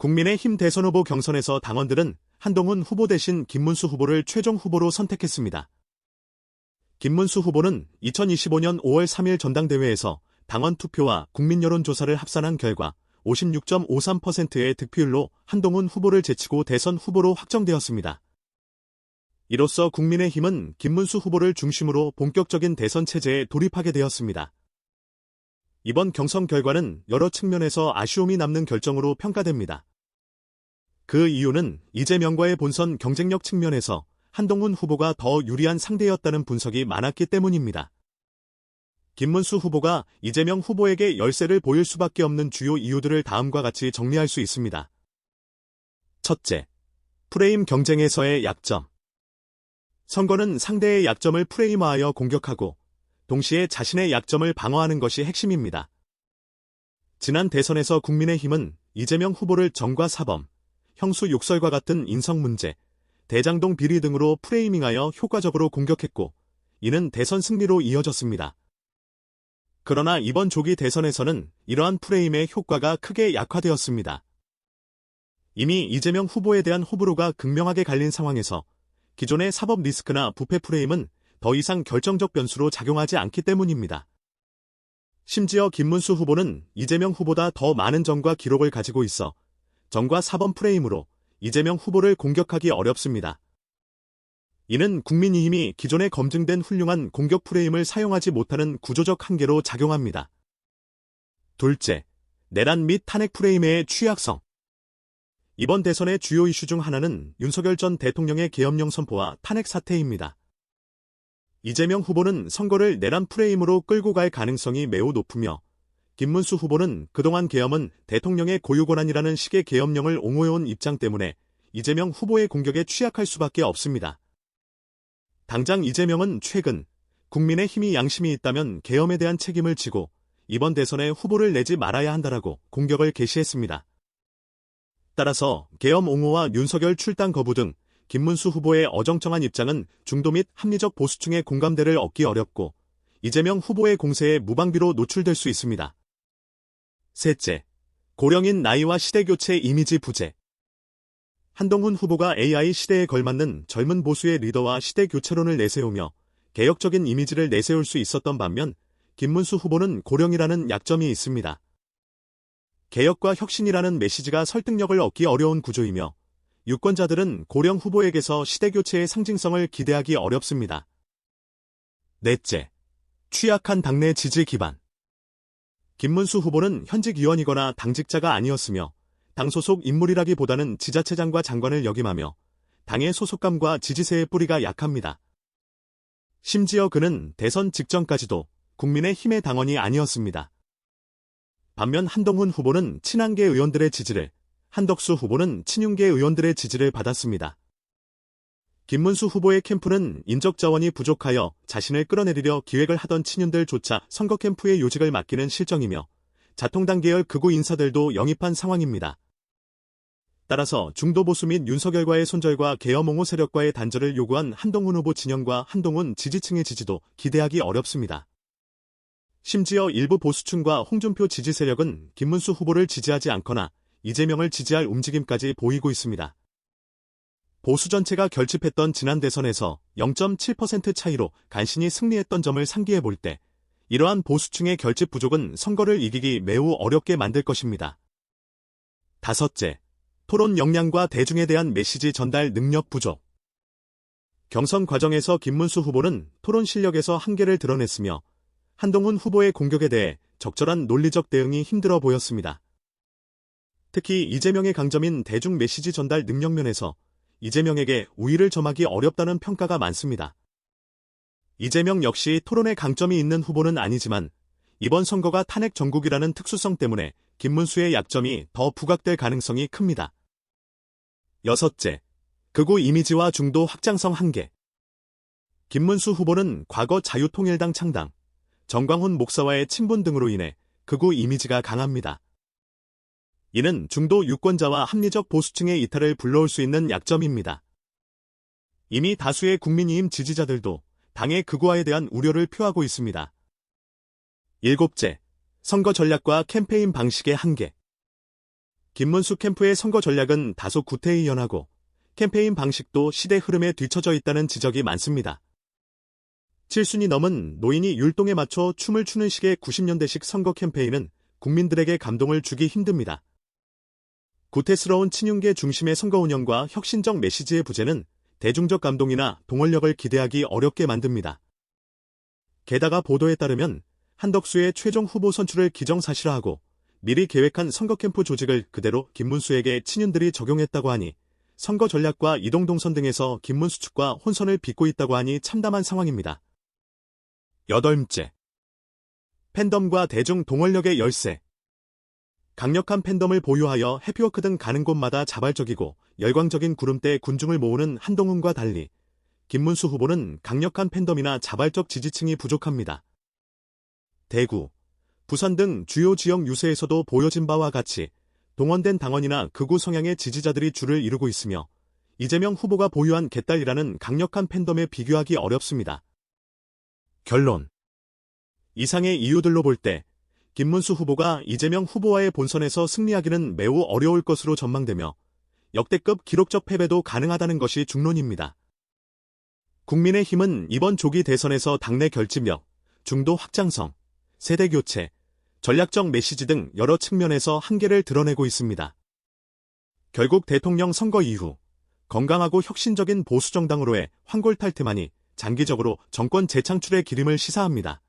국민의힘 대선 후보 경선에서 당원들은 한동훈 후보 대신 김문수 후보를 최종 후보로 선택했습니다. 김문수 후보는 2025년 5월 3일 전당대회에서 당원 투표와 국민 여론조사를 합산한 결과 56.53%의 득표율로 한동훈 후보를 제치고 대선 후보로 확정되었습니다. 이로써 국민의힘은 김문수 후보를 중심으로 본격적인 대선 체제에 돌입하게 되었습니다. 이번 경선 결과는 여러 측면에서 아쉬움이 남는 결정으로 평가됩니다. 그 이유는 이재명과의 본선 경쟁력 측면에서 한동훈 후보가 더 유리한 상대였다는 분석이 많았기 때문입니다. 김문수 후보가 이재명 후보에게 열세를 보일 수밖에 없는 주요 이유들을 다음과 같이 정리할 수 있습니다. 첫째, 프레임 경쟁에서의 약점. 선거는 상대의 약점을 프레임화하여 공격하고 동시에 자신의 약점을 방어하는 것이 핵심입니다. 지난 대선에서 국민의힘은 이재명 후보를 정과 사범, 형수 욕설과 같은 인성 문제, 대장동 비리 등으로 프레이밍하여 효과적으로 공격했고 이는 대선 승리로 이어졌습니다. 그러나 이번 조기 대선에서는 이러한 프레임의 효과가 크게 약화되었습니다. 이미 이재명 후보에 대한 호불호가 극명하게 갈린 상황에서 기존의 사법 리스크나 부패 프레임은 더 이상 결정적 변수로 작용하지 않기 때문입니다. 심지어 김문수 후보는 이재명 후보다 더 많은 정과 기록을 가지고 있어 정과 사법 프레임으로 이재명 후보를 공격하기 어렵습니다. 이는 국민의힘이 기존에 검증된 훌륭한 공격 프레임을 사용하지 못하는 구조적 한계로 작용합니다. 둘째, 내란 및 탄핵 프레임의 취약성. 이번 대선의 주요 이슈 중 하나는 윤석열 전 대통령의 계엄령 선포와 탄핵 사태입니다. 이재명 후보는 선거를 내란 프레임으로 끌고 갈 가능성이 매우 높으며 김문수 후보는 그동안 계엄은 대통령의 고유권한이라는 식의 계엄령을 옹호해온 입장 때문에 이재명 후보의 공격에 취약할 수밖에 없습니다. 당장 이재명은 최근 국민의힘이 양심이 있다면 계엄에 대한 책임을 지고 이번 대선에 후보를 내지 말아야 한다라고 공격을 개시했습니다. 따라서 계엄 옹호와 윤석열 출당 거부 등 김문수 후보의 어정쩡한 입장은 중도 및 합리적 보수층의 공감대를 얻기 어렵고 이재명 후보의 공세에 무방비로 노출될 수 있습니다. 셋째, 고령인 나이와 시대교체 이미지 부재. 한동훈 후보가 AI 시대에 걸맞는 젊은 보수의 리더와 시대교체론을 내세우며 개혁적인 이미지를 내세울 수 있었던 반면 김문수 후보는 고령이라는 약점이 있습니다. 개혁과 혁신이라는 메시지가 설득력을 얻기 어려운 구조이며 유권자들은 고령 후보에게서 시대교체의 상징성을 기대하기 어렵습니다. 넷째, 취약한 당내 지지 기반. 김문수 후보는 현직 의원이거나 당직자가 아니었으며 당 소속 인물이라기보다는 지자체장과 장관을 역임하며 당의 소속감과 지지세의 뿌리가 약합니다. 심지어 그는 대선 직전까지도 국민의힘의 당원이 아니었습니다. 반면 한동훈 후보는 친한계 의원들의 지지를, 한덕수 후보는 친윤계 의원들의 지지를 받았습니다. 김문수 후보의 캠프는 인적 자원이 부족하여 자신을 끌어내리려 기획을 하던 친윤들조차 선거 캠프의 요직을 맡기는 실정이며 자통당 계열 극우 인사들도 영입한 상황입니다. 따라서 중도 보수 및 윤석열과의 손절과 계엄 옹호 세력과의 단절을 요구한 한동훈 후보 진영과 한동훈 지지층의 지지도 기대하기 어렵습니다. 심지어 일부 보수층과 홍준표 지지 세력은 김문수 후보를 지지하지 않거나 이재명을 지지할 움직임까지 보이고 있습니다. 보수 전체가 결집했던 지난 대선에서 0.7% 차이로 간신히 승리했던 점을 상기해 볼 때 이러한 보수층의 결집 부족은 선거를 이기기 매우 어렵게 만들 것입니다. 다섯째, 토론 역량과 대중에 대한 메시지 전달 능력 부족. 경선 과정에서 김문수 후보는 토론 실력에서 한계를 드러냈으며 한동훈 후보의 공격에 대해 적절한 논리적 대응이 힘들어 보였습니다. 특히 이재명의 강점인 대중 메시지 전달 능력 면에서 이재명에게 우위를 점하기 어렵다는 평가가 많습니다. 이재명 역시 토론에 강점이 있는 후보는 아니지만 이번 선거가 탄핵 전국이라는 특수성 때문에 김문수의 약점이 더 부각될 가능성이 큽니다. 여섯째, 극우 이미지와 중도 확장성 한계. 김문수 후보는 과거 자유통일당 창당, 정광훈 목사와의 친분 등으로 인해 극우 이미지가 강합니다. 이는 중도 유권자와 합리적 보수층의 이탈을 불러올 수 있는 약점입니다. 이미 다수의 국민의힘 지지자들도 당의 극우화에 대한 우려를 표하고 있습니다. 일곱째, 선거 전략과 캠페인 방식의 한계. 김문수 캠프의 선거 전략은 다소 구태의연하고 캠페인 방식도 시대 흐름에 뒤처져 있다는 지적이 많습니다. 7순이 넘은 노인이 율동에 맞춰 춤을 추는 식의 90년대식 선거 캠페인은 국민들에게 감동을 주기 힘듭니다. 구태스러운 친윤계 중심의 선거 운영과 혁신적 메시지의 부재는 대중적 감동이나 동원력을 기대하기 어렵게 만듭니다. 게다가 보도에 따르면 한덕수의 최종 후보 선출을 기정사실화하고 미리 계획한 선거 캠프 조직을 그대로 김문수에게 친윤들이 적용했다고 하니 선거 전략과 이동동선 등에서 김문수 측과 혼선을 빚고 있다고 하니 참담한 상황입니다. 8째. 팬덤과 대중 동원력의 열세. 강력한 팬덤을 보유하여 해피워크 등 가는 곳마다 자발적이고 열광적인 구름대 군중을 모으는 한동훈과 달리 김문수 후보는 강력한 팬덤이나 자발적 지지층이 부족합니다. 대구, 부산 등 주요 지역 유세에서도 보여진 바와 같이 동원된 당원이나 극우 성향의 지지자들이 줄을 이루고 있으며 이재명 후보가 보유한 개딸이라는 강력한 팬덤에 비교하기 어렵습니다. 결론. 이상의 이유들로 볼 때 김문수 후보가 이재명 후보와의 본선에서 승리하기는 매우 어려울 것으로 전망되며 역대급 기록적 패배도 가능하다는 것이 중론입니다. 국민의힘은 이번 조기 대선에서 당내 결집력, 중도 확장성, 세대 교체, 전략적 메시지 등 여러 측면에서 한계를 드러내고 있습니다. 결국 대통령 선거 이후 건강하고 혁신적인 보수정당으로의 황골탈퇴만이 장기적으로 정권 재창출의 기림을 시사합니다.